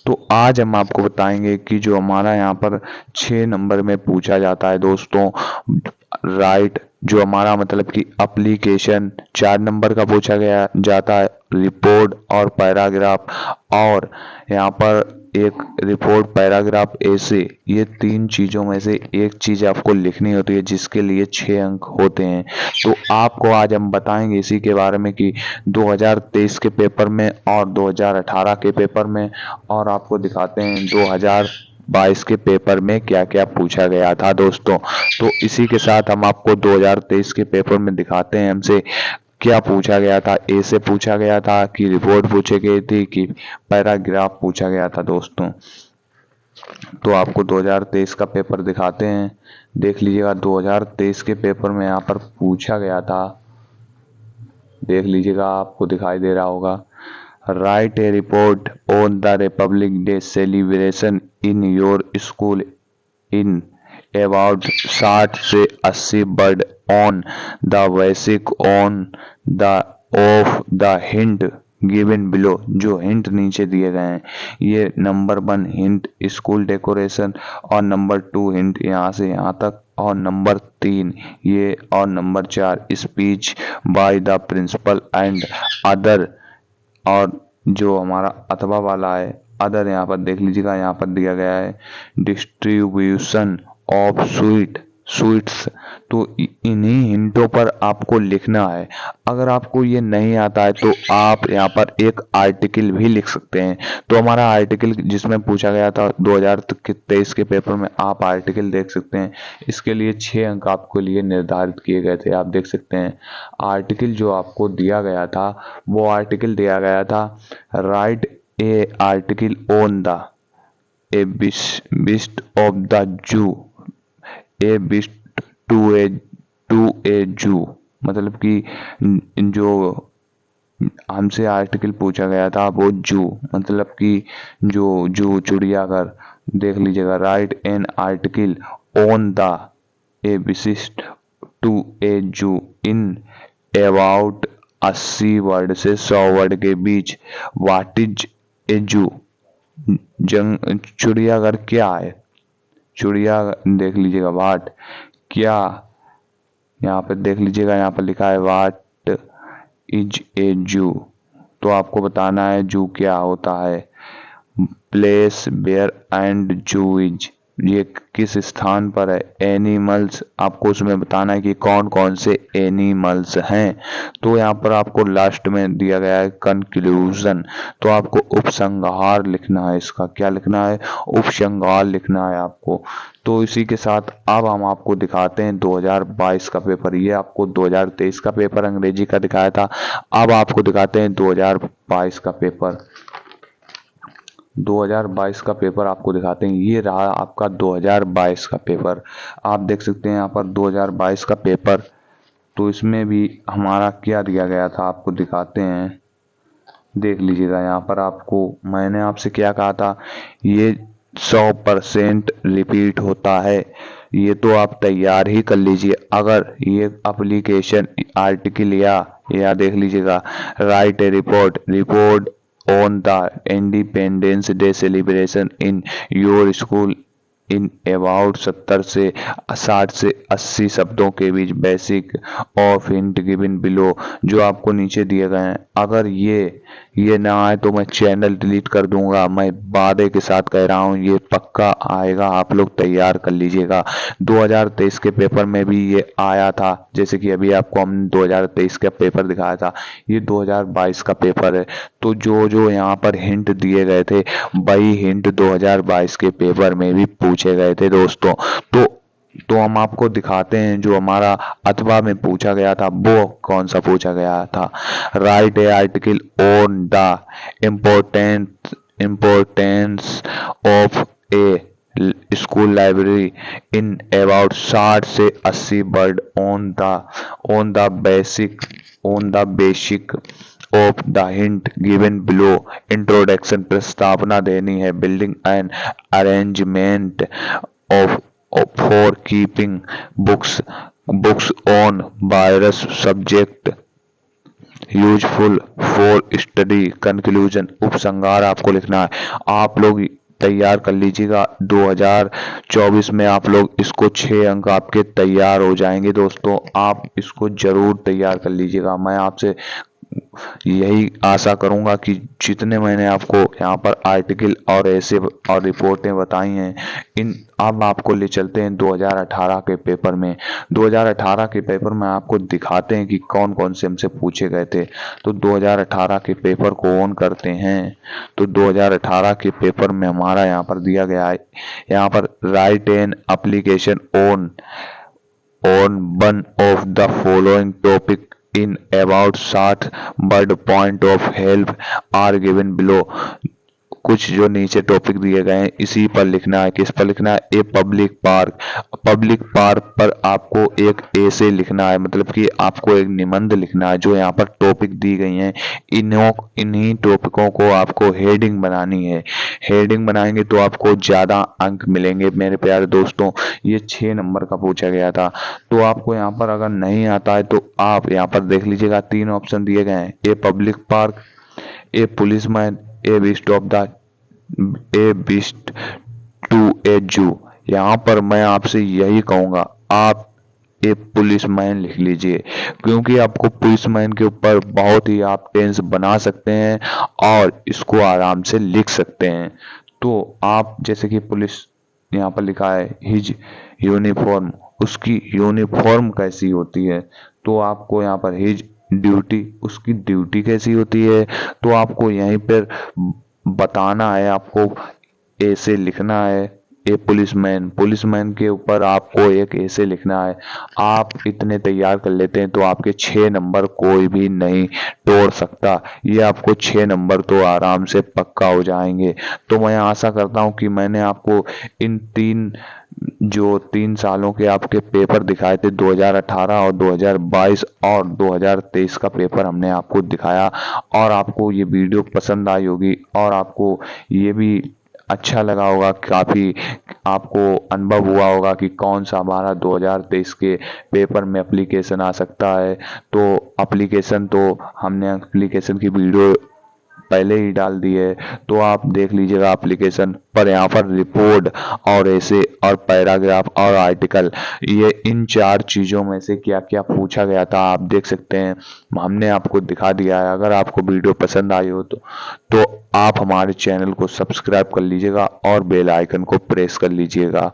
तो आज हम आपको बताएंगे कि जो हमारा यहाँ पर 6 नंबर में पूछा जाता है दोस्तों, राइट, जो हमारा मतलब कि एप्लीकेशन 4 नंबर का पूछा गया जाता है, रिपोर्ट और पैराग्राफ, और यहाँ पर एक रिपोर्ट पैराग्राफ ऐसे, ये 3 चीजों में से एक चीज आपको लिखनी होती है जिसके लिए 6 अंक होते हैं। तो आपको आज हम बताएंगे इसी के बारे में कि 2023 के पेपर में और 2018 के पेपर में, और आपको दिखाते हैं 2022 के पेपर में क्या क्या पूछा गया था दोस्तों। तो इसी के साथ हम आपको 2023 के पेपर में दिखाते हैं हमसे क्या पूछा गया था। ए से पूछा गया था कि रिपोर्ट पूछी गई थी कि पैराग्राफ पूछा गया था दोस्तों। तो आपको 2023 का पेपर दिखाते हैं, देख लीजिएगा। 2023 के पेपर में यहाँ पर पूछा गया था, देख लीजिएगा, आपको दिखाई दे रहा होगा। Write a report on the Republic Day celebration in your school in about 60 से 80 word on the basic on the of the hint given below. जो हिंट नीचे दिए गए हैं, ये नंबर 1 हिंट स्कूल डेकोरेशन, और नंबर 2 हिंट यहाँ से यहाँ तक, और नंबर 3 ये, और number 4 speech by the principal and other. और जो हमारा अथवा वाला है अदर, यहाँ पर देख लीजिएगा, यहाँ पर दिया गया है डिस्ट्रीब्यूशन ऑफ स्वीट्स। तो इन्हीं हिंटों पर आपको लिखना है। अगर आपको ये नहीं आता है तो आप यहाँ पर एक आर्टिकल भी लिख सकते हैं। तो हमारा आर्टिकल जिसमें पूछा गया था 2023 के पेपर में, आप आर्टिकल देख सकते हैं। इसके लिए 6 अंक आपके लिए निर्धारित किए गए थे, आप देख सकते हैं। आर्टिकल जो आपको दिया गया था, वो आर्टिकल दिया गया था write a article on the a visit of the zoo, a visit to a जू। मतलब कि जो हमसे आर्टिकल पूछा गया था वो जू, मतलब कि जो जू चिड़ियाघर, देख लीजिएगा। Right an article on the ए विशिष्ट टू ए जू इन अबाउट 80 वर्ड से 100 वर्ड के बीच। व्हाट इज ए जू, चिड़ियाघर क्या है, चिड़िया, देख लीजिएगा। वाट, क्या, यहाँ पे देख लीजिएगा, यहाँ पर लिखा है वाट इज ए जू। तो आपको बताना है जू क्या होता है। प्लेस वेयर एंड जू इज, ये किस स्थान पर है। एनिमल्स, आपको उसमें बताना है कि कौन कौन से एनिमल्स हैं। तो यहाँ पर आपको लास्ट में दिया गया है कंक्लूजन। तो आपको उपसंहार लिखना है, इसका क्या लिखना है, उपसंहार लिखना है आपको। तो इसी के साथ अब हम आपको दिखाते हैं 2022 का पेपर। ये आपको 2023 का पेपर अंग्रेजी का दिखाया था, अब आपको दिखाते हैं 2022 का पेपर। 2022 का पेपर आपको दिखाते हैं। ये रहा आपका 2022 का पेपर, आप देख सकते हैं यहाँ पर 2022 का पेपर। तो इसमें भी हमारा क्या दिया गया था आपको दिखाते हैं, देख लीजिएगा। यहाँ पर आपको मैंने आपसे क्या कहा था, ये 100% रिपीट होता है। ये तो आप तैयार ही कर लीजिए। अगर ये एप्लीकेशन आर्टिकल या देख लीजिएगा, write a report on the Independence Day celebration in your school in about 60 से 80 शब्दों के बीच, basic of hint given below, जो आपको नीचे दिए गए हैं। अगर ये ना आए तो मैं चैनल डिलीट कर दूंगा। मैं वादे के साथ कह रहा हूँ, ये पक्का आएगा, आप लोग तैयार कर लीजिएगा। 2023 के पेपर में भी ये आया था, जैसे कि अभी आपको हम 2023 का पेपर दिखाया था, ये 2022 का पेपर है। तो जो जो यहाँ पर हिंट दिए गए थे, वही हिंट 2022 के पेपर में भी पूछे गए थे दोस्तों। तो हम आपको दिखाते हैं जो हमारा अथवा में पूछा गया था, वो कौन सा पूछा गया था। Write a article on the importance of A school library in about 60 से 80 word on the basic of the hint given below. Introduction, प्रस्तावना देनी है। Building and arrangement of for keeping books on virus subject useful for study conclusion उपसंहार आपको लिखना है। आप लोग तैयार कर लीजिएगा। 2024 में आप लोग इसको 6 अंक आपके तैयार हो जाएंगे दोस्तों। आप इसको जरूर तैयार कर लीजिएगा। मैं आपसे यही आशा करूंगा कि जितने मैंने आपको यहाँ पर आर्टिकल और ऐसे और रिपोर्टें बताई हैं, इन अब आपको ले चलते हैं 2018 के पेपर में। 2018 के पेपर में आपको दिखाते हैं कि कौन कौन से हमसे पूछे गए थे। तो 2018 के पेपर को ऑन करते हैं। तो 2018 के पेपर में हमारा यहाँ पर दिया गया है, यहाँ पर right an application on one of the following topic in about 60 word point of help are given below। कुछ जो नीचे टॉपिक दिए गए हैं इसी पर लिखना है। किस पर लिखना है? ए पब्लिक पार्क। पब्लिक पार्क पर आपको एक ऐसे लिखना है, मतलब कि आपको एक निबंध लिखना है जो यहाँ पर टॉपिक दी गई हैं। इन्हीं टॉपिकों को आपको हेडिंग बनानी है। हेडिंग बनाएंगे तो आपको ज्यादा अंक मिलेंगे मेरे प्यारे दोस्तों। ये 6 नंबर का पूछा गया था। तो आपको यहाँ पर अगर नहीं आता है तो आप यहाँ पर देख लीजिएगा, 3 ऑप्शन दिए गए हैं। A public park, a policeman, a visit to a zoo. यहाँ पर मैं आपसे यही कहूंगा, आप ए पुलिसमैन लिख लीजिए, क्योंकि आपको पुलिसमैन के ऊपर बहुत ही आप टेंस बना सकते हैं और इसको आराम से लिख सकते हैं। तो आप जैसे कि पुलिस यहाँ पर लिखा है हिज यूनिफॉर्म, उसकी यूनिफॉर्म कैसी होती है, तो आपको यहाँ पर हिज ड्यूटी, उसकी ड्यूटी कैसी होती है, तो आपको यहीं पर बताना है। आपको ऐसे लिखना है ए पुलिसमैन, पुलिसमैन के ऊपर आपको एक ऐसे लिखना है। आप इतने तैयार कर लेते हैं तो आपके 6 नंबर कोई भी नहीं तोड़ सकता। ये आपको 6 नंबर तो आराम से पक्का हो जाएंगे। तो मैं आशा करता हूं कि मैंने आपको इन 3 सालों के आपके पेपर दिखाए थे, 2018 और 2022 और 2023 का पेपर हमने आपको दिखाया, और आपको ये वीडियो पसंद आई होगी और आपको ये भी अच्छा लगा होगा। काफ़ी आपको अनुभव हुआ होगा कि कौन सा हमारा 2023 के पेपर में एप्लीकेशन आ सकता है। तो एप्लीकेशन तो हमने एप्लीकेशन की वीडियो पहले ही डाल दी है, तो आप देख लीजिएगा एप्लीकेशन पर। यहाँ पर रिपोर्ट और ऐसे और पैराग्राफ और आर्टिकल, ये इन 4 चीज़ों में से क्या क्या पूछा गया था आप देख सकते हैं। हमने आपको दिखा दिया है। अगर आपको वीडियो पसंद आई हो तो आप हमारे चैनल को सब्सक्राइब कर लीजिएगा और बेल आइकन को प्रेस कर लीजिएगा।